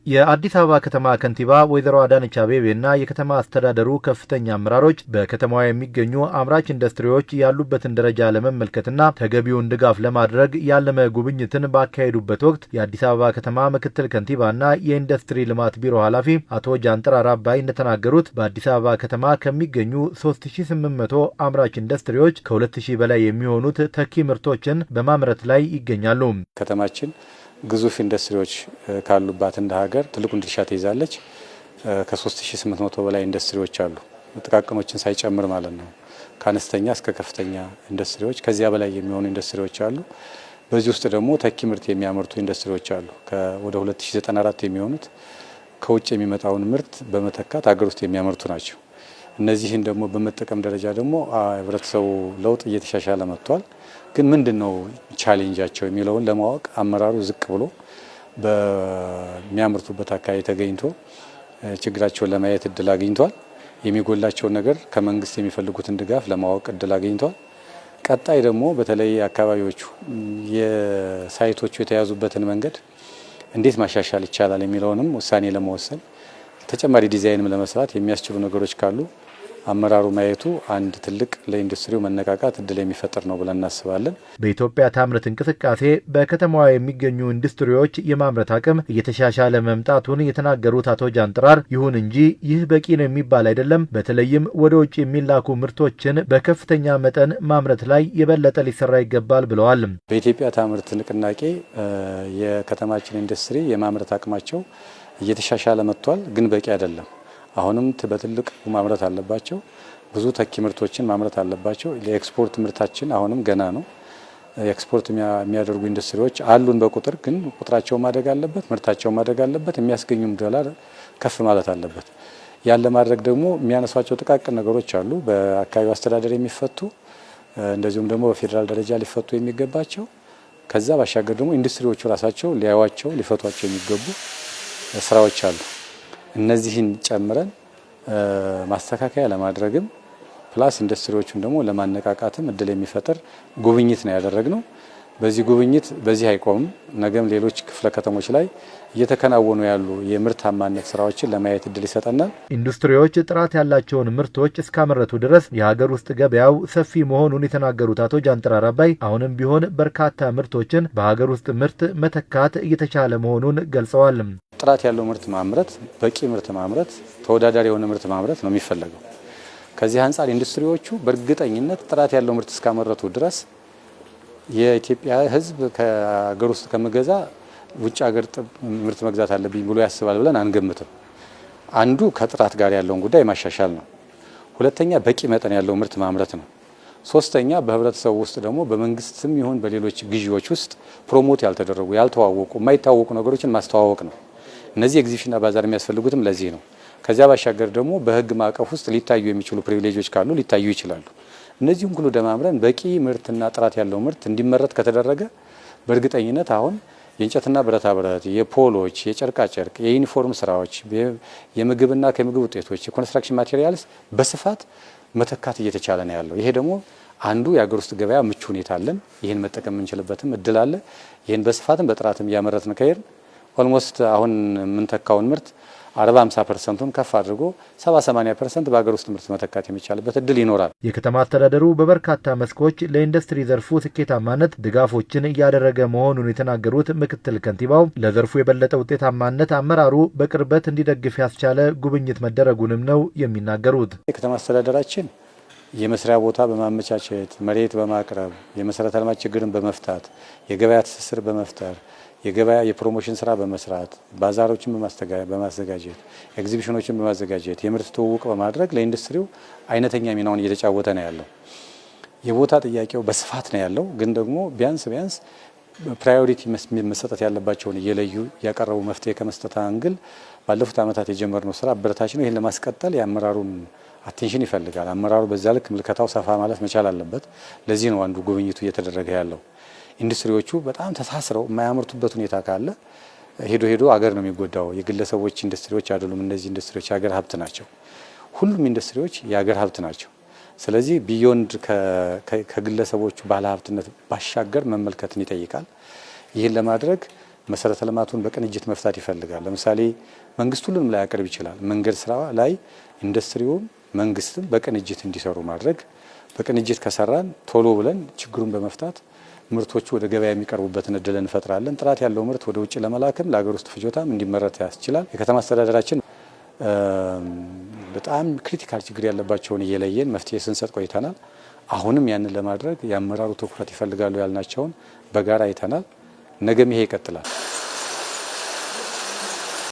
የአዲስ አበባ ከተማ ከንቲባ ወይዘሮ አዳነች አቤቤና የከተማ አስተዳደሩ ከፍተኛ አመራሮች በከተማዋ የሚገኙ አምራች ኢንዱስትሪዎች ያሉበትን ደረጃ ለመመልከትና ተገቢውን ድጋፍ ለማድረግ ያለመ ጉብኝትን ባካሄዱበት ወቅት የአዲስ አበባ ከተማ ምክትል ከንቲባና የኢንዱስትሪ ልማት ቢሮ ኃላፊ አቶ ጃንጥራር አባይ እንደተናገሩት በአዲስ አበባ ከተማ ከሚገኙ 3800 አምራች ኢንዱስትሪዎች ከ2000 በላይ የሚሆኑት ተኪ ምርቶችን በማምረት ላይ ይገኛሉ። ከተማችን ግዙፍ ኢንዱስትሪዎች ካሉባት እንደ ሀገር ትልቁን ድርሻ ትይዛለች። ከ3800 በላይ ኢንዱስትሪዎች አሉ፣ ጥቃቅኖችን ሳይጨምር ማለት ነው። ከአነስተኛ እስከ ከፍተኛ ኢንዱስትሪዎች ከዚያ በላይ የሚሆኑ ኢንዱስትሪዎች አሉ። በዚህ ውስጥ ደግሞ ተኪ ምርት የሚያመርቱ ኢንዱስትሪዎች አሉ። ወደ 2094 የሚሆኑት ከውጭ የሚመጣውን ምርት በመተካት ሀገር ውስጥ የሚያመርቱ ናቸው። እነዚህን ደግሞ በመጠቀም ደረጃ ደግሞ ህብረተሰቡ ለውጥ እየተሻሻለ መጥቷል። ግን ምንድነው ቻሌንጃቸው የሚለውን ለማወቅ አመራሩ ዝቅ ብሎ በሚያመርቱበት አካባቢ ተገኝቶ ችግራቸውን ለማየት እድል አግኝቷል። የሚጎላቸውን ነገር ከመንግስት የሚፈልጉትን ድጋፍ ለማወቅ እድል አግኝቷል። ቀጣይ ደግሞ በተለይ አካባቢዎቹ የሳይቶቹ የተያዙበትን መንገድ እንዴት ማሻሻል ይቻላል የሚለውንም ውሳኔ ለመወሰን ተጨማሪ ዲዛይንም ለመስራት የሚያስችሉ ነገሮች ካሉ አመራሩ ማየቱ አንድ ትልቅ ለኢንዱስትሪው መነቃቃት እድል የሚፈጥር ነው ብለን እናስባለን። በኢትዮጵያ ታምርት እንቅስቃሴ በከተማዋ የሚገኙ ኢንዱስትሪዎች የማምረት አቅም እየተሻሻለ መምጣቱን የተናገሩት አቶ ጃንጥራር፣ ይሁን እንጂ ይህ በቂ ነው የሚባል አይደለም። በተለይም ወደ ውጭ የሚላኩ ምርቶችን በከፍተኛ መጠን ማምረት ላይ የበለጠ ሊሰራ ይገባል ብለዋል። በኢትዮጵያ ታምርት ንቅናቄ የከተማችን ኢንዱስትሪ የማምረት አቅማቸው እየተሻሻለ መጥቷል፣ ግን በቂ አይደለም። አሁንም በትልቅ ማምረት አለባቸው። ብዙ ተኪ ምርቶችን ማምረት አለባቸው። ለኤክስፖርት ምርታችን አሁንም ገና ነው። ኤክስፖርት የሚያደርጉ ኢንዱስትሪዎች አሉን በቁጥር፣ ግን ቁጥራቸው ማደግ አለበት፣ ምርታቸው ማደግ አለበት፣ የሚያስገኙም ዶላር ከፍ ማለት አለበት። ያን ለማድረግ ደግሞ የሚያነሷቸው ጥቃቅን ነገሮች አሉ፣ በአካባቢው አስተዳደር የሚፈቱ እንደዚሁም ደግሞ በፌዴራል ደረጃ ሊፈቱ የሚገባቸው። ከዛ ባሻገር ደግሞ ኢንዱስትሪዎቹ ራሳቸው ሊያዩዋቸው ሊፈቷቸው የሚገቡ ስራዎች አሉ። እነዚህን ጨምረን ማስተካከያ ለማድረግም ፕላስ ኢንዱስትሪዎቹን ደግሞ ለማነቃቃትም እድል የሚፈጥር ጉብኝት ነው ያደረግነው። በዚህ ጉብኝት በዚህ አይቆምም። ነገም ሌሎች ክፍለ ከተሞች ላይ እየተከናወኑ ያሉ የምርታማነት ስራዎችን ለማየት እድል ይሰጠናል። ኢንዱስትሪዎች ጥራት ያላቸውን ምርቶች እስካመረቱ ድረስ የሀገር ውስጥ ገበያው ሰፊ መሆኑን የተናገሩት አቶ ጃንጥራር አባይ አሁንም ቢሆን በርካታ ምርቶችን በሀገር ውስጥ ምርት መተካት እየተቻለ መሆኑን ገልጸዋል። ጥራት ያለው ምርት ማምረት፣ በቂ ምርት ማምረት፣ ተወዳዳሪ የሆነ ምርት ማምረት ነው የሚፈለገው። ከዚህ አንጻር ኢንዱስትሪዎቹ በእርግጠኝነት ጥራት ያለው ምርት እስካመረቱ ድረስ የኢትዮጵያ ሕዝብ ከሀገር ውስጥ ከመገዛ ውጭ ሀገር ምርት መግዛት አለብኝ ብሎ ያስባል ብለን አንገምትም። አንዱ ከጥራት ጋር ያለውን ጉዳይ ማሻሻል ነው። ሁለተኛ በቂ መጠን ያለው ምርት ማምረት ነው። ሶስተኛ በህብረተሰቡ ውስጥ ደግሞ በመንግስትም ይሁን በሌሎች ግዢዎች ውስጥ ፕሮሞት ያልተደረጉ ያልተዋወቁ የማይታወቁ ነገሮችን ማስተዋወቅ ነው። እነዚህ ኤግዚቢሽንና ባዛር የሚያስፈልጉትም ለዚህ ነው። ከዚያ ባሻገር ደግሞ በህግ ማዕቀፍ ውስጥ ሊታዩ የሚችሉ ፕሪቪሌጆች ካሉ ሊታዩ ይችላሉ። እነዚህም ሁሉ ደማምረን በቂ ምርትና ጥራት ያለው ምርት እንዲመረት ከተደረገ በእርግጠኝነት አሁን የእንጨትና ብረታ ብረት፣ የፖሎች፣ የጨርቃጨርቅ፣ የዩኒፎርም ስራዎች፣ የምግብና ከምግብ ውጤቶች፣ የኮንስትራክሽን ማቴሪያልስ በስፋት መተካት እየተቻለ ነው ያለው። ይሄ ደግሞ አንዱ የሀገር ውስጥ ገበያ ምቹ ሁኔታ አለን። ይህን መጠቀም የምንችልበትም እድል አለ። ይህን በስፋትም በጥራትም እያመረትን ከሄድን ኦልሞስት አሁን የምንተካውን ምርት 40-50% ከፍ አድርጎ 70-80% በሀገር ውስጥ ምርት መተካት የሚቻልበት እድል ይኖራል። የከተማ አስተዳደሩ በበርካታ መስኮች ለኢንዱስትሪ ዘርፉ ስኬታማነት ድጋፎችን እያደረገ መሆኑን የተናገሩት ምክትል ከንቲባው ለዘርፉ የበለጠ ውጤታማነት አመራሩ በቅርበት እንዲደግፍ ያስቻለ ጉብኝት መደረጉንም ነው የሚናገሩት። የከተማ አስተዳደራችን የመስሪያ ቦታ በማመቻቸት መሬት በማቅረብ የመሰረተ ልማት ችግርን በመፍታት የገበያ ትስስር በመፍጠር የገበያ የፕሮሞሽን ስራ በመስራት ባዛሮችን በማዘጋጀት ኤግዚቢሽኖችን በማዘጋጀት የምርት ትውውቅ በማድረግ ለኢንዱስትሪው አይነተኛ ሚናውን እየተጫወተ ነው ያለው። የቦታ ጥያቄው በስፋት ነው ያለው፣ ግን ደግሞ ቢያንስ ፕራዮሪቲ መሰጠት ያለባቸውን እየለዩ ያቀረቡ መፍትሄ ከመስጠት አንግል ባለፉት ዓመታት የጀመርነው ስራ አበረታች ነው። ይህን ለማስቀጠል የአመራሩን አቴንሽን ይፈልጋል። አመራሩ በዛ ልክ ምልከታው ሰፋ ማለት መቻል አለበት። ለዚህ ነው አንዱ ጉብኝቱ እየተደረገ ያለው። ኢንዱስትሪዎቹ በጣም ተሳስረው የማያመርቱበት ሁኔታ ካለ ሄዶ አገር ነው የሚጎዳው። የግለሰቦች ኢንዱስትሪዎች አይደሉም። እነዚህ ኢንዱስትሪዎች የሀገር ሀብት ናቸው። ሁሉም ኢንዱስትሪዎች የሀገር ሀብት ናቸው። ስለዚህ ቢዮንድ ከግለሰቦቹ ባለ ሀብትነት ባሻገር መመልከትን ይጠይቃል። ይህን ለማድረግ መሰረተ ልማቱን በቅንጅት መፍታት ይፈልጋል። ለምሳሌ መንግስት ሁሉንም ላይ ያቀርብ ይችላል። መንገድ ስራ ላይ ኢንዱስትሪውም መንግስትም በቅንጅት እንዲሰሩ ማድረግ፣ በቅንጅት ከሰራን ቶሎ ብለን ችግሩን በመፍታት ምርቶቹ ወደ ገበያ የሚቀርቡበትን እድል እንፈጥራለን። ጥራት ያለው ምርት ወደ ውጭ ለመላክም ለሀገር ውስጥ ፍጆታም እንዲመረት ያስችላል። የከተማ አስተዳደራችን በጣም ክሪቲካል ችግር ያለባቸውን እየለየን መፍትሄ ስንሰጥ ቆይተናል። አሁንም ያንን ለማድረግ የአመራሩ ትኩረት ይፈልጋሉ ያልናቸውን በጋራ አይተናል። ነገም ይሄ ይቀጥላል።